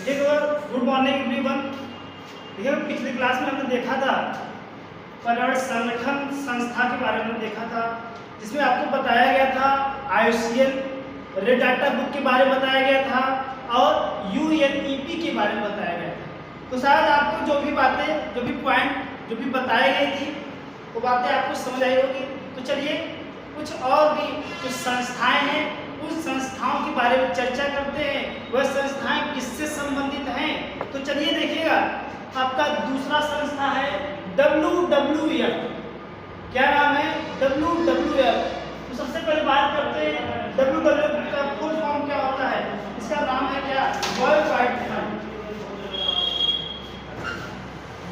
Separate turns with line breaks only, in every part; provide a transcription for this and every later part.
Good morning everyone. देखिए पिछली class में हमने देखा था पर्यावरण संगठन संस्था के बारे में देखा था, जिसमें आपको बताया गया था IUCN रेड डाटा बुक के बारे में बताया गया था और UNEP के बारे में बताया गया था। तो शायद आपको जो भी बातें, जो भी पॉइंट, जो भी बताई गई थी वो बातें आपको समझ आई होगी। तो चलिए कुछ और भी जो संस्थाएं हैं उस संस्थाओं के बारे में चर्चा करते हैं। वह संस्थाएं किससे संबंधित हैं? तो चलिए देखिएगा, आपका दूसरा संस्था है WWF। क्या नाम है? WWF। तो सबसे पहले बात करते हैं WWF का फुल फॉर्म क्या होता है। इसका नाम है क्या? World wide fund.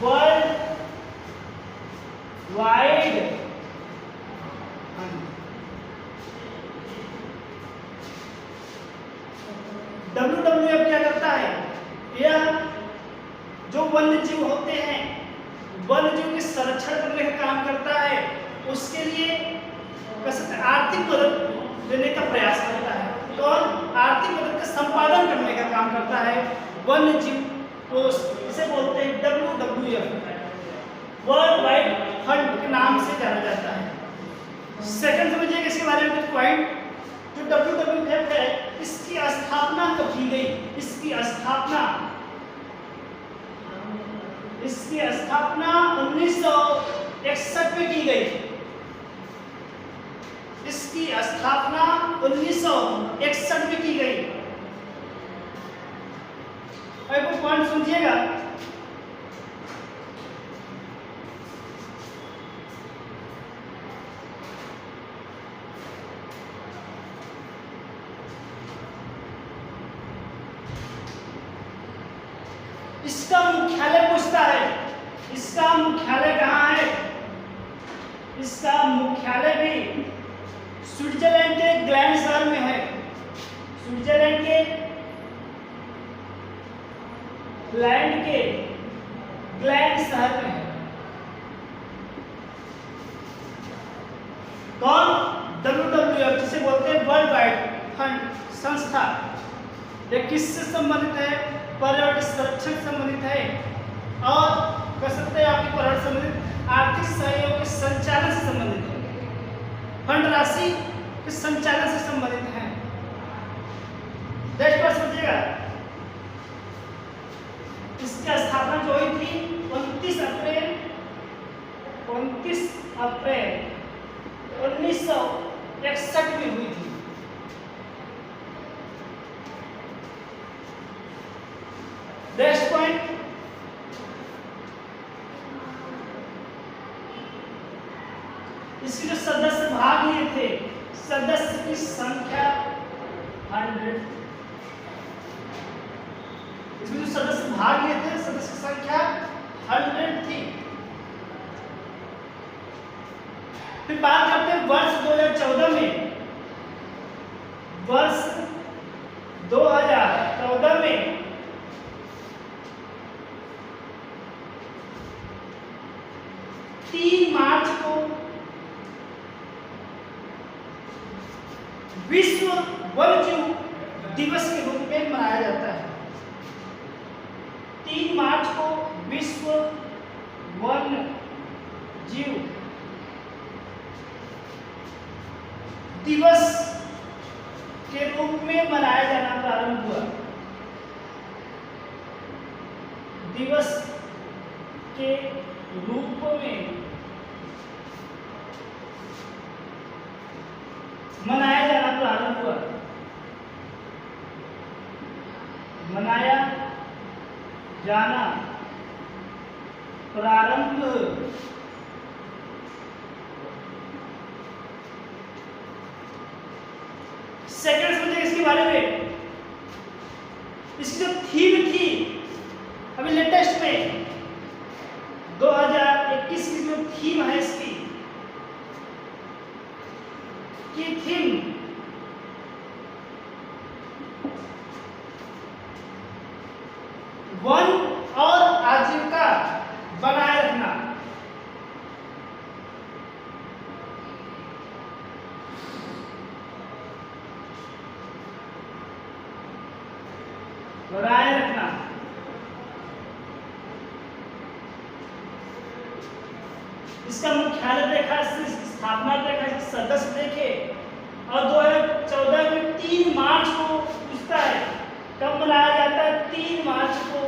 World wide WWF क्या करता है? यह जो वन्य जीव होते हैं, वन्य जीव के संरक्षण करने का काम करता है। उसके लिए आर्थिक मदद देने का प्रयास करता है। कौन? आर्थिक मदद का संपादन करने का काम करता है वन्य जीव को। इसे बोलते हैं WWF, वर्ल्ड वाइड फंड के नाम से जाना जाता है। सेकंड समझिए इसके बारे में कुछ पॉइंट। जो WWF है, इसकी स्थापना कब की गई? इसकी स्थापना 1961 में की गई। इसकी स्थापना 1961 में की गई। और एक पॉइंट समझिएगा, इसका मुख्यालय पूछता है, इसका मुख्यालय कहाँ है? इसका मुख्यालय भी स्विट्जरलैंड के ग्लैंड शहर में है। स्विट्जरलैंड के ग्लैंड शहर में है। कौन? WWF, जिसे बोलते हैं वर्ल्ड वाइड फंड संस्था। यह किससे संबंधित है? पर्यावरण संरक्षण से संबंधित है और कह सकते हैं आपकी पर्यावरण संबंधित आर्थिक सहयोग के संचालन से संबंधित है। फंड राशि के संचालन से संबंधित है। नेक्स्ट पर समझिएगा, इसकी स्थापना जो हुई थी 29 अप्रैल 1961 में हुई थी। नेक्स्ट पॉइंट, इसके जो सदस्य भाग लिए थे, सदस्य की संख्या 100। इसमें जो सदस्य भाग लिए थे, सदस्य की संख्या 100 थी। फिर बात करते हैं वर्ष 2014 में। वर्ष 2014 में 3 मार्च को विश्व वन्य जीव दिवस के रूप में मनाया जाता है। 3 मार्च को विश्व वन्य जीव दिवस के रूप में मनाया जाना प्रारंभ हुआ। दिवस के रूप में मनाया जाना प्रारंभ हुआ। मनाया जाना प्रारंभ सेकंड समझिए इसके बारे में। इसकी जो थीम थी अभी लेटेस्ट में 2021 की जो थीम है इसकी, ये थीम वन और आजीविका बनाए रखना। बनाए रखना इसका मुख्यालय देखा, इसकी स्थापना देखा, इसके सदस्य देखे। और 2014 में 3 मार्च को पूछता है, कब मनाया जाता है? 3 मार्च को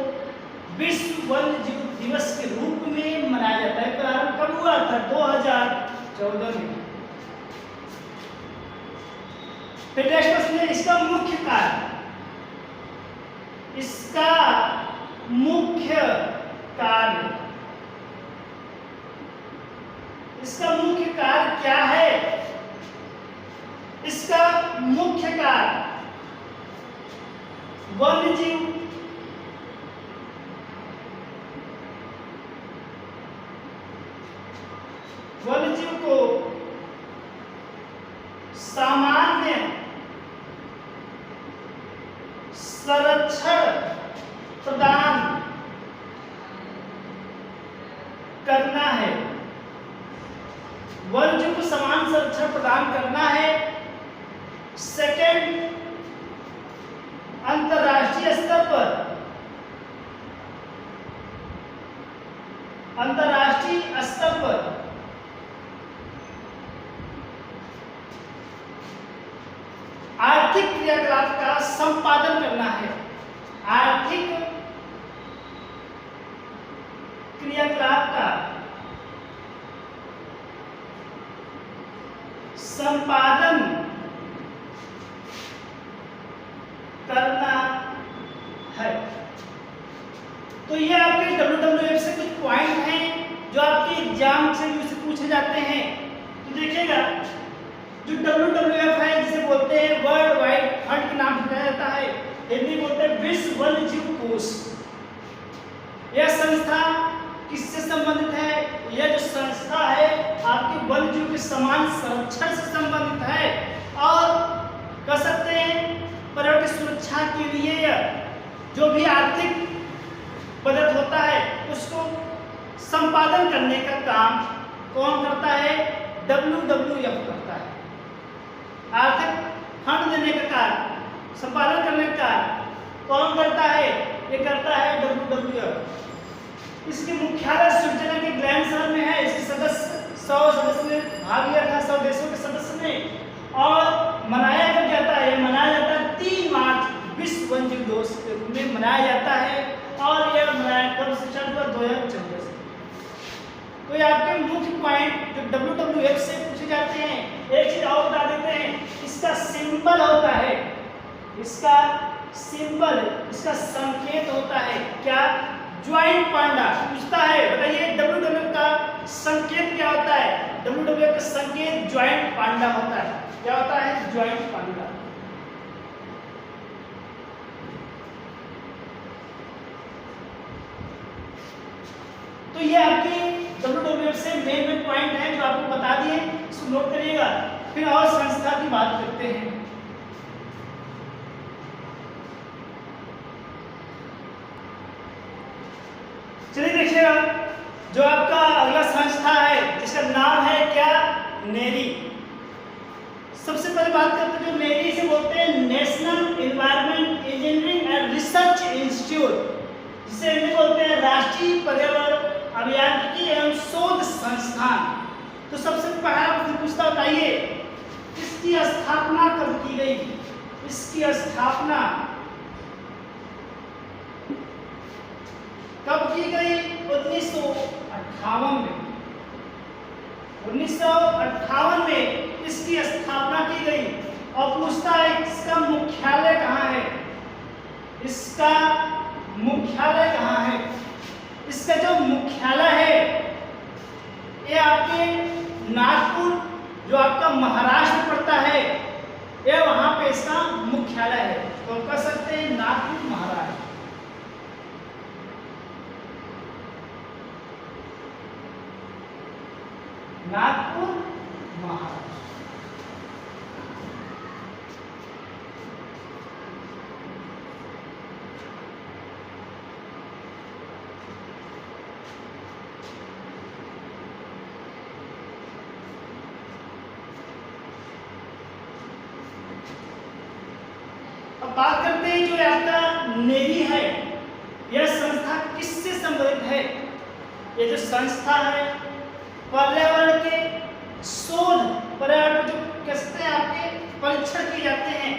विश्व वन्य जीव दिवस के रूप में मनाया जाता है। प्रारंभ कब हुआ था? 2014 में। फिर नेक्स्ट क्वेश्चन है, इसका मुख्य कार्य, इसका मुख्य कार्य, इसका मुख्य कार्य क्या है? इसका मुख्य कार्य वन्यजीव को सामान्य संरक्षण प्रदान करना है। वन्यजीव को समान संरक्षण प्रदान करना है। सेकंड, अंतरराष्ट्रीय स्तर पर आर्थिक क्रियाकलाप का संपादन करना है। आर्थिक क्रियाकलाप का संपादन करना है। तो ये आपके WWF से कुछ पॉइंट हैं जो आपके एग्जाम से पूछे जाते हैं। तो देखिएगा, जो WWF है, जिसे बोलते हैं वर्ल्ड वाइड फंड के नाम से जाना जाता है, हिंदी बोलते हैं विश्व वन्यजीव कोष। यह संस्था किससे संबंधित है? यह जो संस्था है आपके वन्यजीव के समान संरक्षण से संबंधित है और कह सकते हैं पर्यावरण की सुरक्षा के लिए जो भी आर्थिक मदद होता है उसको संपादन करने का काम कौन करता है? WWF करता है। आर्थिक फंड देने का कार्य, संपादन करने का कार्य कौन करता है? ये करता है WWF। इसके मुख्यालय स्विट्जरलैंड के ग्लैंड शहर में है। इसके सदस्य 100 सदस्य ने भाग लिया था, 100 देशों के सदस्य ने। और मनाया कब जाता है? मनाया जाता है 3 मार्च विश्व वन्यजीव दिवस के रूप में मनाया जाता है। और यह मनाया कब से चालू हुआ? 2014 से। तो ये आपके मुख्य पॉइंट जो WWF से पूछे जाते हैं। एक चीज और बता देते हैं, इसका सिंबल होता है, इसका सिंबल, इसका संकेत होता है क्या? ज्वाइंट पांडा। पूछता है, बताइए WWF का संकेत क्या होता है? WWF का संकेत ज्वाइंट पांडा होता है। क्या होता है? ज्वाइंट पांडा। तो ये आपके WWF से मेन पॉइंट है जो आपको बता दिए, इसको नोट करिएगा। फिर और संस्था की बात करते हैं। चलिए देखिएगा, जो आपका अगला संस्था है जिसका नाम है क्या? नेरी। सबसे पहले बात करते हैं, जो नेरी से बोलते हैं national environment engineering and research institute, जिसे हिंदी बोलते हैं राष्ट्रीय पर्यावरण अभियांत्रिकी एवं शोध संस्थान। तो सबसे पहला प्रश्न पूछता, बताइए इसकी स्थापना कब की गई? इसकी स्थापना कब की गई? 1958 में। 1958 में इसकी स्थापना की गई। और पूछता है इसका मुख्यालय कहाँ है? इसका मुख्यालय कहाँ है? इसका जो मुख्यालय है ये आपके नागपुर, जो आपका महाराष्ट्र पड़ता है, ये वहां पे इसका मुख्यालय है। तो हम कह सकते हैं नागपुर महाराष्ट्र। नागपुर महाराष्ट्र। अब बात करते हैं जो आपका नेरी है, यह संस्था किससे संबंधित है? ये जो संस्था है पर्यावरण के शोध, पर्यावरण जो कहते हैं आपके परीक्षण किए जाते हैं,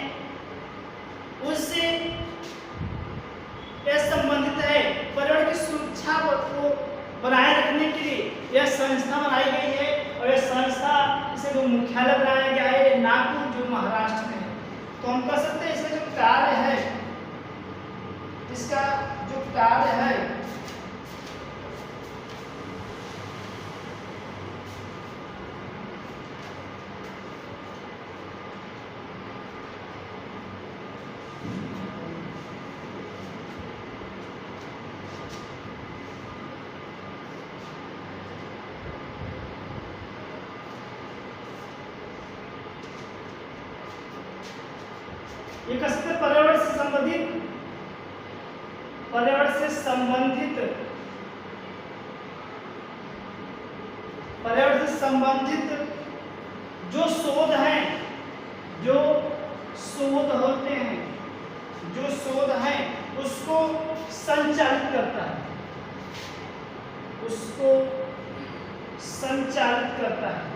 उससे यह संबंधित है। पर्यावरण की सुरक्षा को बनाए रखने के लिए यह संस्था बनाई गई है और यह संस्था इसे जो मुख्यालय बनाया गया है नागपुर, जो महाराष्ट्र में है। तो हम कह सकते हैं इसका जो कार्य है, इसका जो कार्य है ये कह सकते हैं पर्यावरण से संबंधित जो शोध हैं, जो शोध होते हैं, जो शोध हैं उसको संचालित करता है, उसको संचालित करता है।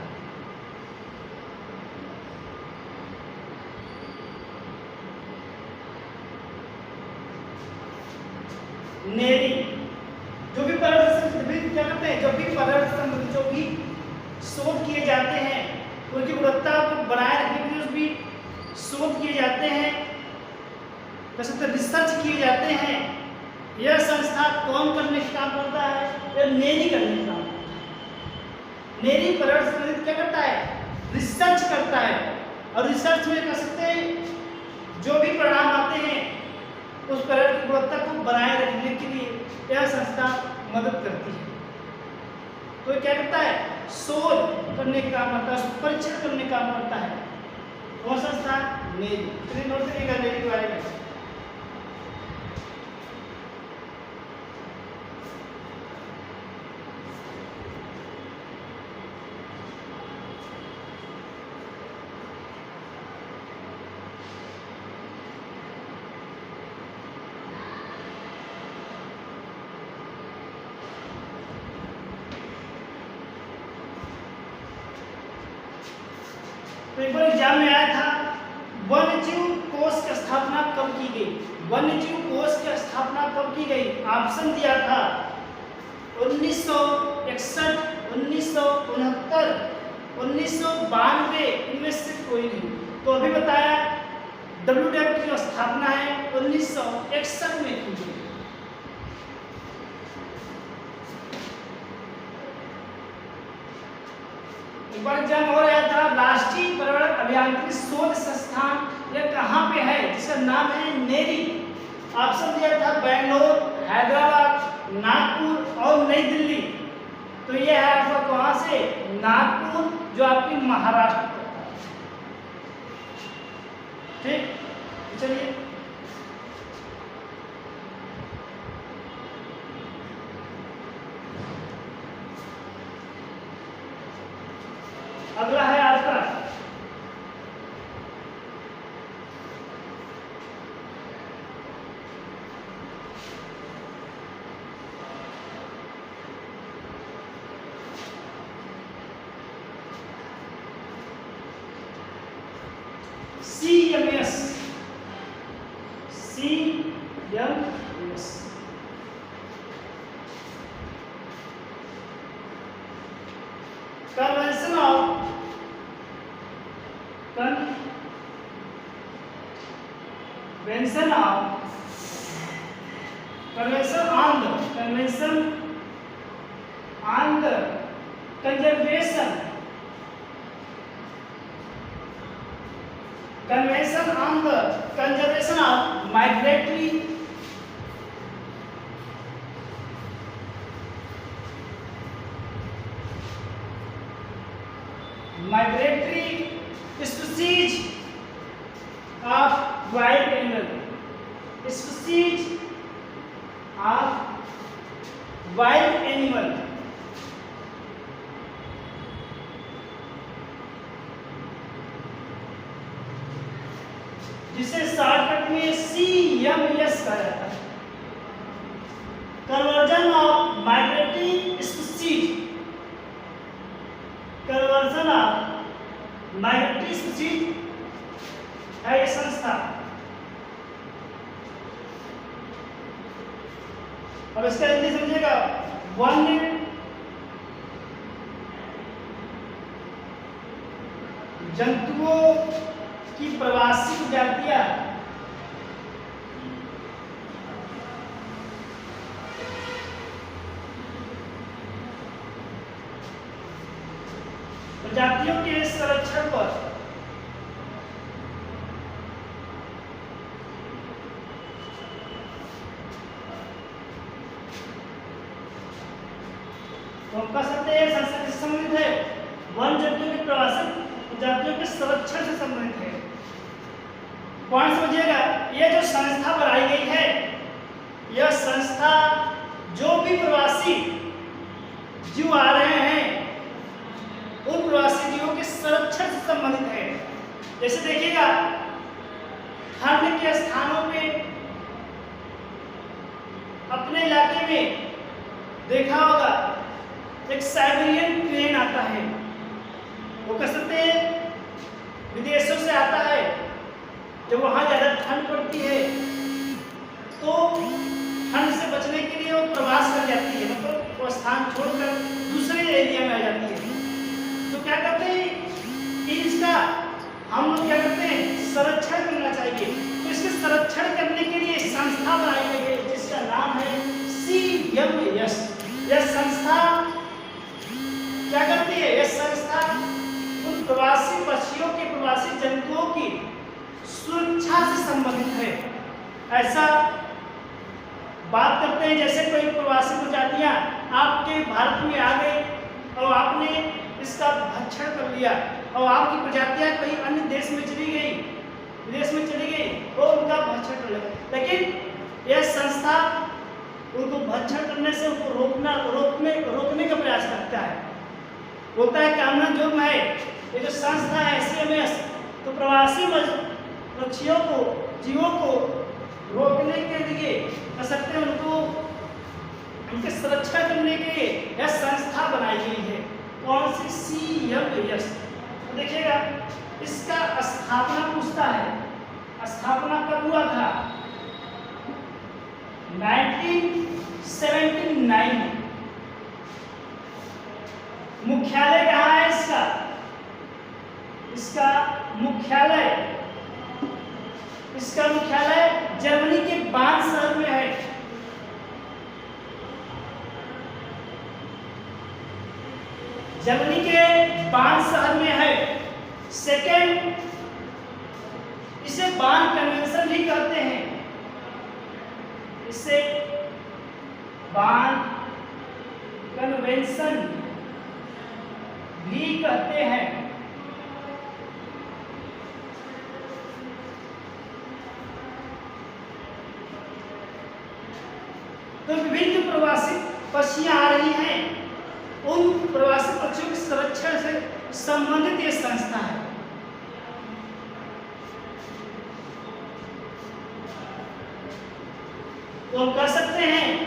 नेरी जो भी पर्यावरण संबंधित क्या करते हैं, जब भी पर्यावरण संबंधित जो भी शोध किए जाते हैं, उनकी गुणवत्ता को बनाए रखने के लिए भी शोध किए जाते हैं, रिसर्च किए जाते हैं। यह संस्था कौन करने का काम करता है? यह नेरी करने का काम करता है। नेरी पर्यावरण संबंधित क्या करता है? रिसर्च करता है। और रिसर्च में कह सकते हैं जो भी परिणाम आते हैं उस पर्यावरण की गुणवत्ता को बनाए रखने के लिए यह संस्था मदद करती है। तो क्या करता है? शोध करने का काम करता है, परीक्षण करने का काम करता है। कौन संस्था? नेरी। चलिए नोट करिएगा नेरी के बारे में। तो एक बार एग्जाम में आया था, वन्यजीव कोष की स्थापना कब की गई? वन्यजीव कोष की स्थापना कब की गई? ऑप्शन दिया था 1961, 1969, 1992, इनमें से कोई नहीं। तो अभी बताया WWF की जो स्थापना है 1961 में की गई। एक बार एग्जाम हो रहा था, राष्ट्रीय पर्यावरण अभियांत्रिकी शोध संस्थान यह कहाँ पे है? जिसका नाम है नेरी। ऑप्शन दिया था बेंगलोर, हैदराबाद, नागपुर और नई दिल्ली। तो यह है आपका कहाँ से? नागपुर, जो आपकी महाराष्ट्र में है। ठीक, चलिए अगला है आपका CMS। CMS Convention on the conservation of migratory species of wild animal, species of wild animal, जिसे शॉर्टकट में CMS कहा जाता है। Conversion of migratory species conversion of migratory species है ये संस्था। अब इसका हिंदी समझिएगा, वन्य जंतुओं की प्रवासी प्रजातियां प्रजातियों के संरक्षण पर तो कह सकते हैं संस्था से संबंधित है, वन जंतुओं के प्रवासी प्रजातियों के संरक्षण से संबंधित है। पॉइंट समझिएगा, ये जो संस्था बनाई गई है, यह संस्था जो भी प्रवासी जीव आ रहे हैं उन प्रवासी जीवों के संरक्षण से संबंधित है। जैसे देखिएगा, ठंड के स्थानों पे अपने इलाके में देखा होगा एक साइबेरियन क्रेन आता है, वो कह सकते हैं विदेशों से आता है। जब वहाँ ज़्यादा ठंड पड़ती है तो ठंड से बचने के लिए वो प्रवास कर जाती है, मतलब वो स्थान छोड़कर दूसरे एरिया में आ जाती है। तो क्या करते हैं कि इसका हम लोग क्या करते हैं, संरक्षण करना चाहिए। तो इसके संरक्षण करने के लिए संस्था बनाई गई है जिसका नाम है CMS। यह संस्था क्या करती है, यह संस्था उन प्रवासी पक्षियों के, प्रवासी जंतुओं की सुरक्षा से संबंधित है। ऐसा बात करते हैं जैसे कोई प्रवासी प्रजातियां आपके भारत में आ गई और आपने इसका भक्षण कर लिया और आपकी प्रजातियां कहीं अन्य देश में चली गई, विदेश में चली गई और उनका भक्षण कर लिया। लेकिन यह संस्था उनको भक्षण करने से उनको रोकने का प्रयास करता है, बोलता है कामना जो है ये जो संस्था है CMS, तो प्रवासी पक्षियों को, जीवों को रोकने के लिए कह सकते हैं, उनको उनकी सुरक्षा करने के लिए यह संस्था बनाई गई है। कौन सी? CMS। तो देखिएगा, इसका स्थापना पूछता है, स्थापना कब हुआ था? 1979 में। मुख्यालय कहाँ है इसका? इसका मुख्यालय जर्मनी के बार्न शहर में है। जर्मनी के बार्न शहर में है। सेकेंड, इसे बार्न कन्वेंशन भी कहते हैं, इसे बार्न कन्वेंशन भी कहते हैं। तो विभिन्न प्रवासी पक्षियां आ रही हैं, उन प्रवासी पक्षियों के संरक्षण से संबंधित ये संस्था है। तो हम कह सकते हैं,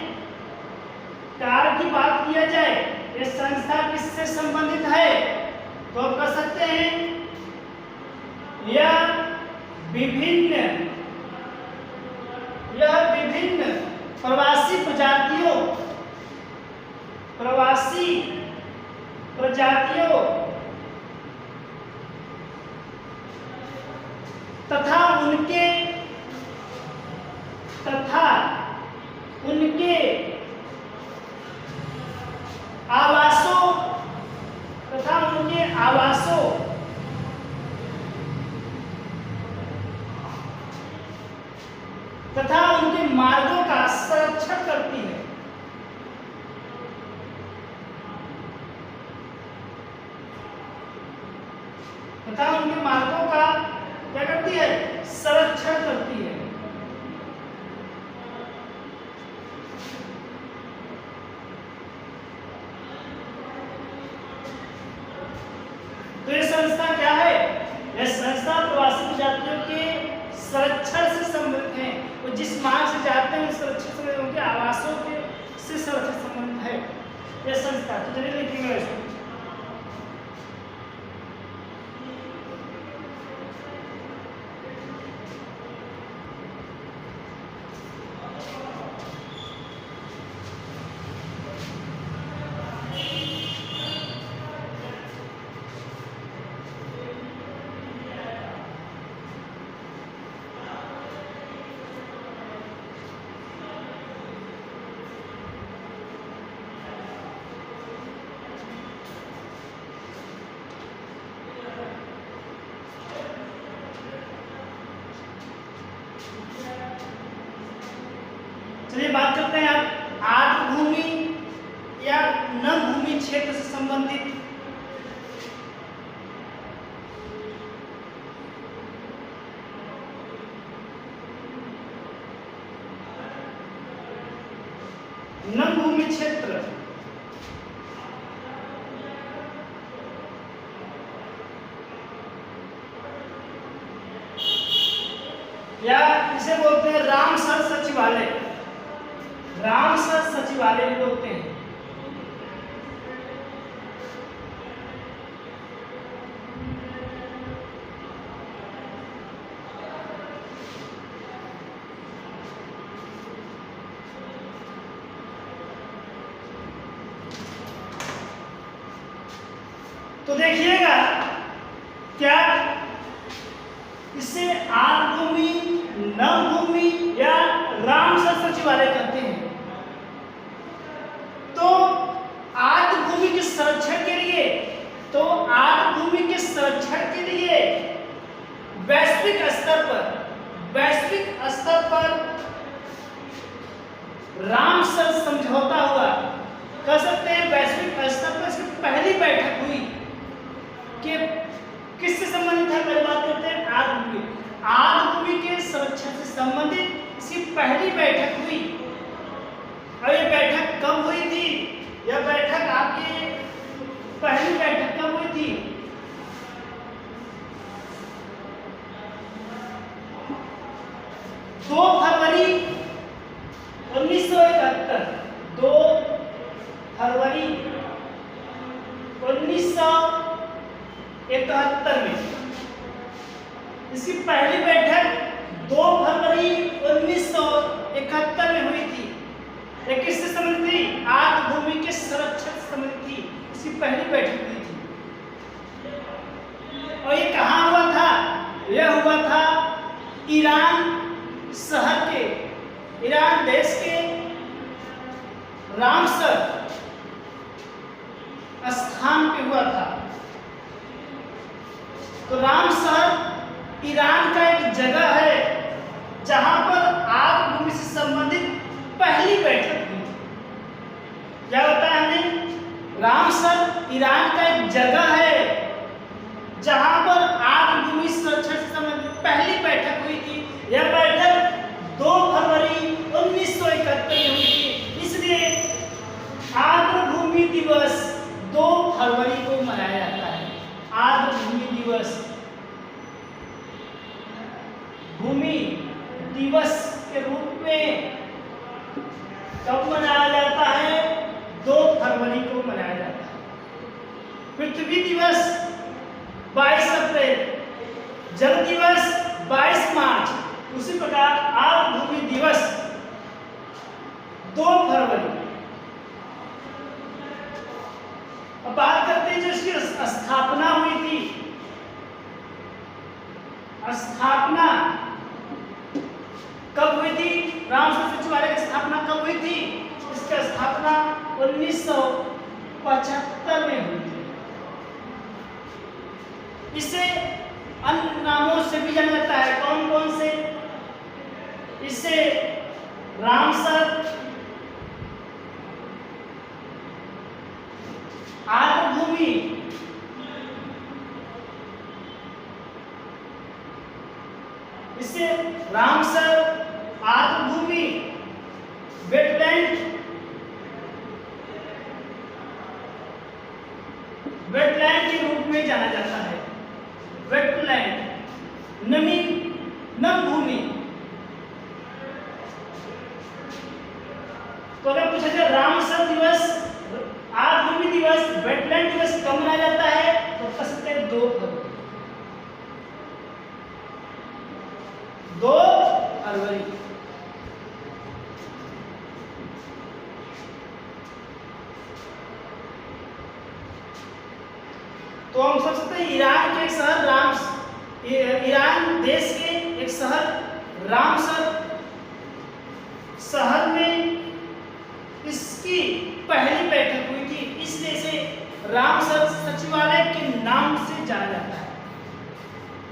कार्य की बात किया जाए, ये संस्था किससे संबंधित है? तो हम कह सकते हैं यह विभिन्न प्रवासी प्रजातियों तथा उनके आवासों तथा उनके मार्गों का संरक्षण करती है। तथा उनके मार्गों का क्या करती है? संरक्षण करती है। तो ये संस्था क्या है? यह संस्था प्रवासी प्रजातियों के संरक्षण से संबंधित है। वो जिस मार्ग से जाते हैं सुरक्षित से, उनके आवासों के से सुरक्षित संबंधित है यह संस्था। तो चलिए लिखेंगे इसको। चलिए बात करते हैं आप आर्द्र भूमि या नम भूमि क्षेत्र से संबंधित। नम भूमि क्षेत्र या इसे बोलते हैं रामसर सचिवालय, रामसर सचिवालय भी बोलते हैं। तो देखिएगा क्या इसे आर्द्र भूमि, नम भूमि या रामसर सचिवालय कहते हैं। तो आर्द्र भूमि के संरक्षण के लिए, तो आर्द्र भूमि के संरक्षण के लिए वैश्विक स्तर पर रामसर समझौता हुआ, कह सकते हैं वैश्विक स्तर पर इसकी पहली बैठक हुई कि किससे संबंधित है। पहले बात करते हैं आर्द्र भूमि, आर्द्र भूमि के संरक्षण से संबंधित इसकी पहली बैठक हुई। और ये बैठक कब हुई थी? यह बैठक आपकी पहली बैठक कब हुई थी? 2 फरवरी 1971, 2 फरवरी 1971 में इसकी पहली बैठक 2 फरवरी 1971 में हुई थी। ये किससे संबंधित थी? आर्द्र भूमि के संरक्षण से संबंधित थी, इसकी पहली बैठक हुई थी। और ये कहाँ हुआ था? यह हुआ था ईरान शहर के, ईरान देश के रामसर स्थान पे हुआ था। तो रामसर ईरान का एक जगह है जहां पर आर्द्र भूमि से संबंधित पहली बैठक हुई। क्या बताया हमने? रामसर ईरान का एक जगह है जहां पर आर्द्र भूमि संरक्षण से संबंधित पहली बैठक हुई थी। यह बैठक 2 फरवरी 1971 में हुई थी। इसलिए आर्द्र भूमि दिवस 2 फरवरी को मनाया जाता है। आर्द्र भूमि दिवस, भूमि दिवस के रूप में कब मनाया जाता है? 2 फरवरी को मनाया जाता है। पृथ्वी दिवस 22 अप्रैल, जल दिवस 22 मार्च, उसी प्रकार आर्द्र भूमि दिवस 2 फरवरी। अब बात करते हैं जो इसकी स्थापना हुई थी। स्थापना कब हुई थी? रामसर सचिवालय की स्थापना कब हुई थी? इसकी स्थापना 1975 में हुई थी। इसे अन्य नामों से भी जाना जाता है। कौन कौन से? इसे रामसर आर्द्र भूमि, इसे रामसर आर्द्र भूमि, वेटलैंड, वेटलैंड के रूप में जाना जाता है। वेटलैंड, नमी, नम भूमि। तो अगर पूछा जाए रामसर दिवस, आर्द्र भूमि दिवस, वेटलैंड दिवस कब मनाया जाता है? तो कह सकते हैं 2 फरवरी। 2 फरवरी। तो हम समझ सकते हैं ईरान के एक शहर ईरान देश के एक शहर रामसर शहर में इसकी पहली बैठक हुई थी। इसलिए इसे रामसर सचिवालय के नाम से जाना जाता है।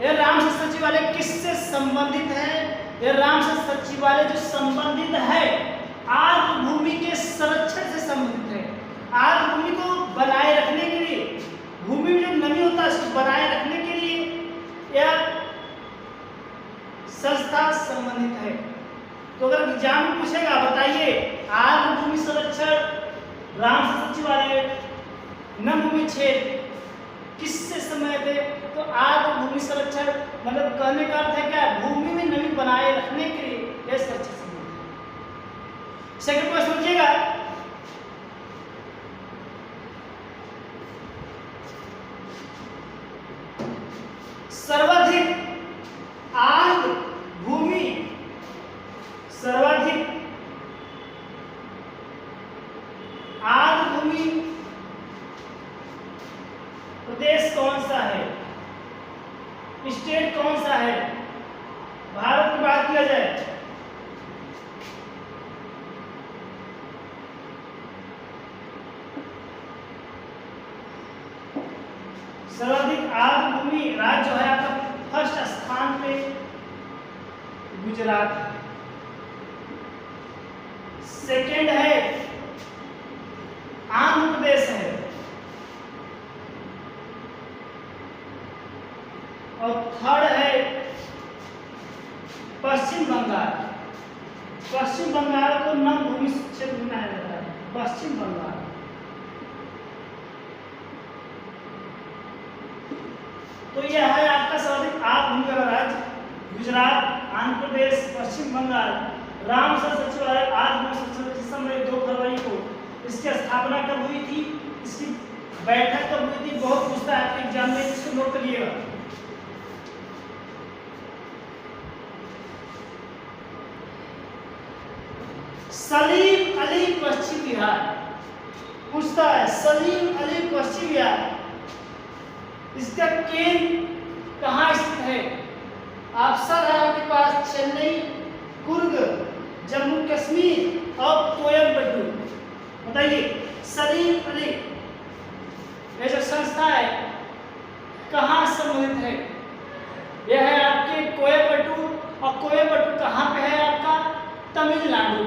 यह रामसर सचिवालय किससे संबंधित है? यह रामसर सचिवालय जो संबंधित है आर्द्र भूमि के संरक्षण से संबंधित है। आर्द्र भूमि को बनाए रखने के लिए, भूमि में जो नमी होता है उसको बनाए रखने के लिए यह संस्था संबंधित है। तो अगर एग्जाम में पूछेगा, बताइए आर्द्र भूमि संरक्षण, रामसर सचिवालय, नम भूमि क्षेत्र किससे संबंधित है? तो आर्द्र भूमि संरक्षण, मतलब कहने का अर्थ है क्या, भूमि में नमी बनाए रखने के लिए यह संरक्षण संबंधित है। सेकंड क्वेश्चन समझिएगा, सर्वाधिक आर्द्र भूमि, सर्वाधिक आर्द्र भूमि प्रदेश कौन सा है, स्टेट कौन सा है? भारत की बात किया जाए सर्वाधिक आर्द्र भूमि राज्य जो है आपका फर्स्ट स्थान पे गुजरात, सेकेंड है आंध्र प्रदेश है, और थर्ड है पश्चिम बंगाल। पश्चिम बंगाल को नम भूमि क्षेत्र बनाया जाता है, पश्चिम बंगाल। तो यह है आपका सर्वाधिक आर्द्र भूमि वाला राज्य गुजरात, आंध्र प्रदेश, पश्चिम बंगाल। रामसर सचिवालय आर्द्र भूमि संरक्षण में 2 फरवरी को इसकी स्थापना कब हुई थी, इसकी बैठक कब हुई थी, बहुत पूछता है आपके एग्जाम में, इसको नोट करिएगा। सलीम अली पश्चिम बिहार पूछता है, सलीम अली पश्चिम बिहार, इसका केंद्र कहाँ स्थित है? ऑप्शन है आपके पास चेन्नई, कुर्ग, जम्मू कश्मीर और कोयम्बटूर। बताइए सलीम अली ये जो संस्था है कहाँ संबंधित है? यह है आपके कोयम्बटूर, और कोयम्बटूर कहाँ पे है आपका? तमिलनाडु।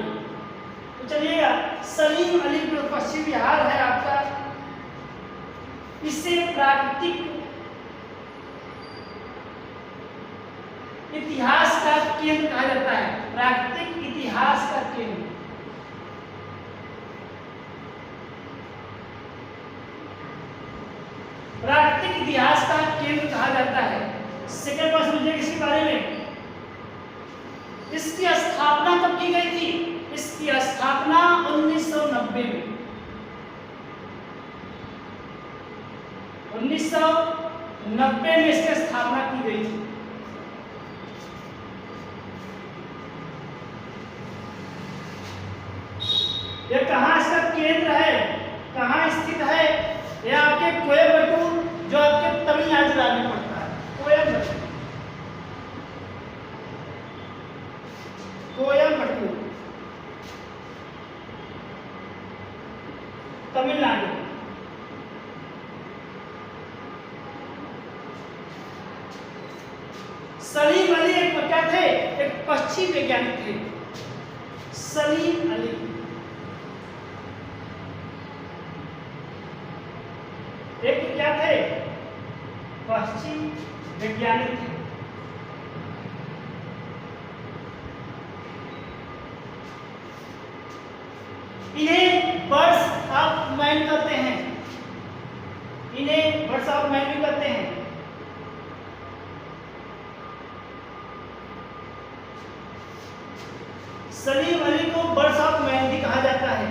तो चलिएगा, सलीम अली पश्चिम बिहार है आपका। इसे प्राकृतिक इतिहास का केंद्र कहा जाता है, प्राकृतिक इतिहास का केंद्र। प्राकृतिक इतिहास का केंद्र कहा जाता है। सेकंड क्वेश्चन मुझे इसके बारे में, इसकी स्थापना कब की गई थी? इसकी स्थापना 1990 में, 1990 में इसकी स्थापना की गई थी। यह कहाँ इसका केंद्र है, कहाँ स्थित है? यह आपके कोयम्बटूर, जो आपके तमिलनाडु राज्य में पड़ता है, कोयम्बटूर, कोयम्बटूर तमिलनाडु। सलीम अली एक क्या थे? एक पक्षी वैज्ञानिक थे, सलीम अली। एक क्या थे? पक्षी वैज्ञानिक थे। इन्हें बर्ड्स ऑफ मैन कहते हैं, इन्हें बर्ड्स ऑफ मैन भी कहते हैं। सलीम अली को बर्ड्स ऑफ मैन भी कहा जाता है।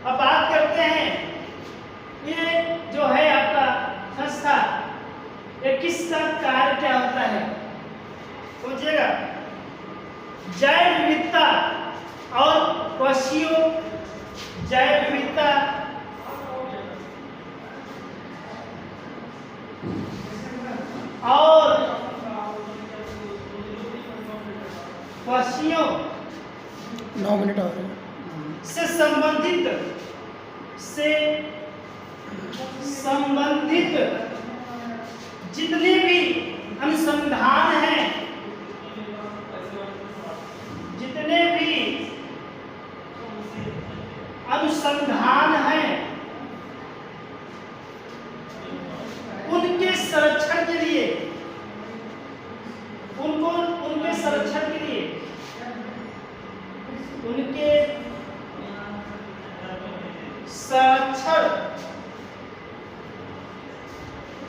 अब बात करते हैं, ये जो है आपका संस्था, ये किसका कार्य क्या होता है? सोचिएगा, जैव विविधता और पक्षियों, जैव विविधता और पक्षियों
9 मिनट और है।
से संबंधित जितने भी अनुसंधान हैं, जितने भी अनुसंधान हैं, उनके संरक्षण के लिए, उनके संरक्षण के लिए, उनके संरक्षण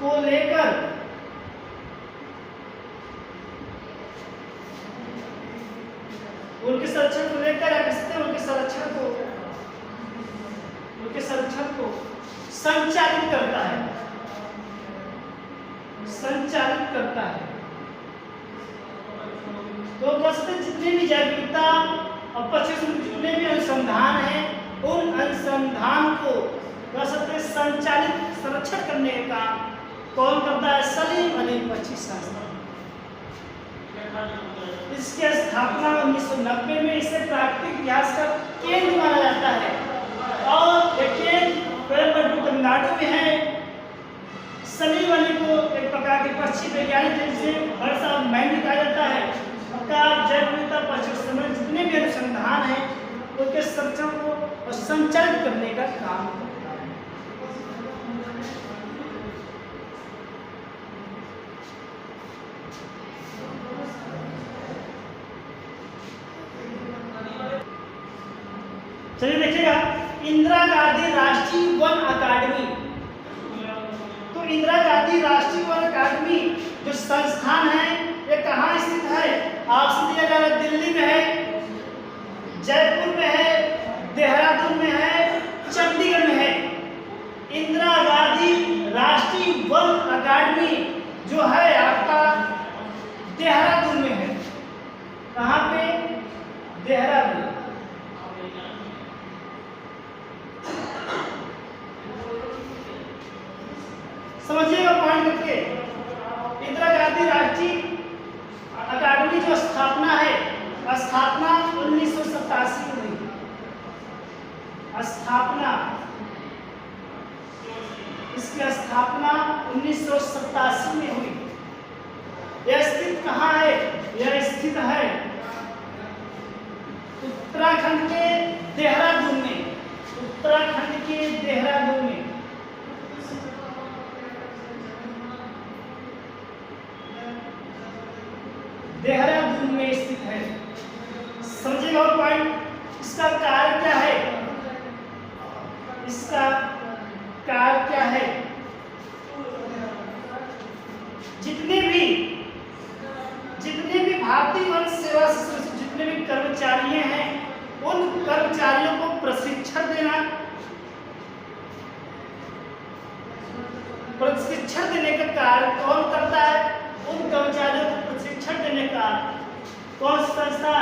को लेकर उनके संरक्षण को लेकर उनके संरक्षण को संचालित करता है। तो वस्तु जितने भी जैविकता और पक्षी जितने भी अनुसंधान हैं, उन अनुसंधान को संचालित संरक्षण करने का कौन करता है? सलीम अली पक्षी संस्थान। इसकी स्थापना 1990 में इसे प्राकृतिक इतिहास का केंद्र माना जाता है और ये केंद्र तमिलनाडु में है। सलीम अली को एक प्रकार के पक्षी वैज्ञानिक है जिसे हर साल मैन कहा जाता है। जैव विविधता पक्षी संबंधी जितने भी अनुसंधान हैं उनके संरक्षण को संचालित करने का काम करता है। चलिए देखिएगा, इंदिरा गांधी राष्ट्रीय वन अकादमी। तो इंदिरा गांधी राष्ट्रीय वन अकादमी जो संस्थान है, ये कहाँ स्थित है? ऑप्शन दिया जा रहा है, दिल्ली में है, जयपुर में है, देहरादून में है, चंडीगढ़ में है। इंदिरा गांधी राष्ट्रीय वन अकादमी जो है आपका देहरादून में है। कहाँ पे? देहरादून। समझिएगा पॉइंट करके, इंदिरा गांधी राष्ट्रीय अकादमी जो स्थापना है, स्थापना 1987 में हुई। इसकी स्थापना 1987 में हुई। यह स्थित कहाँ है? यह स्थित है उत्तराखंड के देहरादून में। उत्तराखंड के देहरादून में। देहरादून में स्थित है। समझिएगा और पॉइंट। इसका कार्य क्या है? इसका कार्य क्या है? जितने भी भारतीय वन सेवा से जितने भी कर्मचारी हैं, उन कर्मचारियों को प्रशिक्षण देना, प्रशिक्षण देने का कार्य कौन करता है? उन कर्मचारियों को प्रशिक्षण देने का कौन संस्था?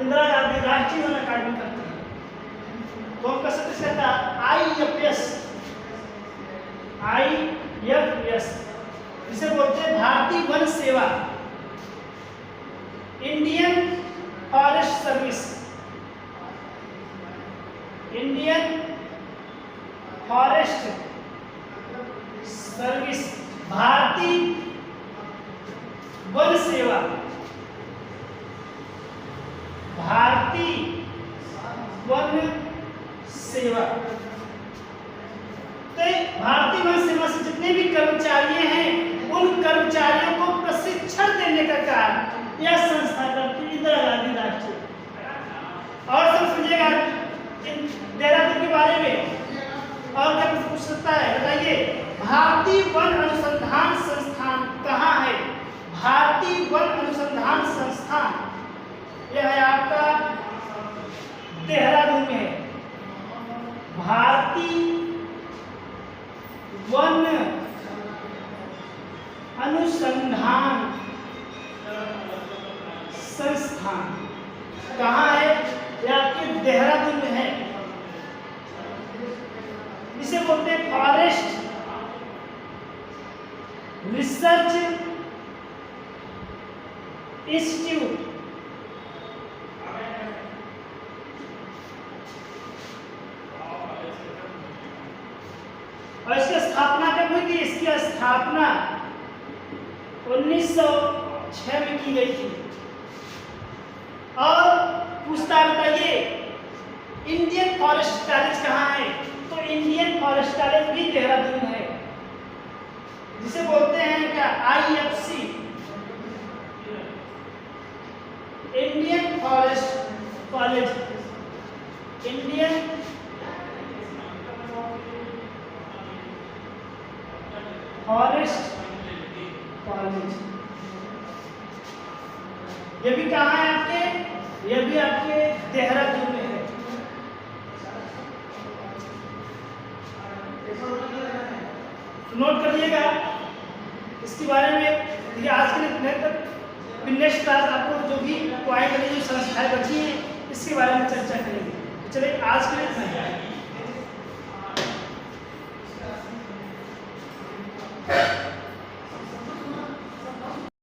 इंदिरा गांधी राष्ट्रीय वन अकादमी करती है। कौन का सदस्य था? IFS, इसे बोलते हैं भारतीय वन सेवा, Indian forest service. Indian forest service, भारतीय वन सेवा, भारतीय वन सेवा। तो भारतीय वन सेवा से जितने भी कर्मचारी हैं, उन कर्मचारियों को प्रशिक्षण देने का कार्य यह संस्था करती है, इंदिरा गांधी राष्ट्रीय। और सब समझिएगा देहरादून के बारे में। और क्या पूछ सकता है? बताइए, भारतीय वन अनुसंधान संस्थान कहाँ है? भारतीय वन अनुसंधान संस्थान यह है आपका देहरादून में है। भारतीय वन अनुसंधान संस्थान कहाँ है? यह आपके देहरादून में है। इसे बोलते हैं फॉरेस्ट रिसर्च इंस्टीट्यूट। और इसकी स्थापना कब हुई थी? इसकी स्थापना 1906 में की गई थी। और पूछता है बताइए इंडियन फॉरेस्ट कॉलेज कहाँ है? तो इंडियन फॉरेस्ट कॉलेज भी देहरादून है, जिसे बोलते हैं क्या IFC, Indian forest college. Indian forest college ये भी कहाँ है आपके? ये भी आपके देहरादून में है। नोट करिएगा इसके बारे में। देखिए आज के लिए इतने तक, फिर नेक्स्ट क्लास आपको जो भी पॉइंट वाली जो संस्थाएं बची हैं इसके बारे में चर्चा करेंगे। चलिए आज के लिए इतना ही।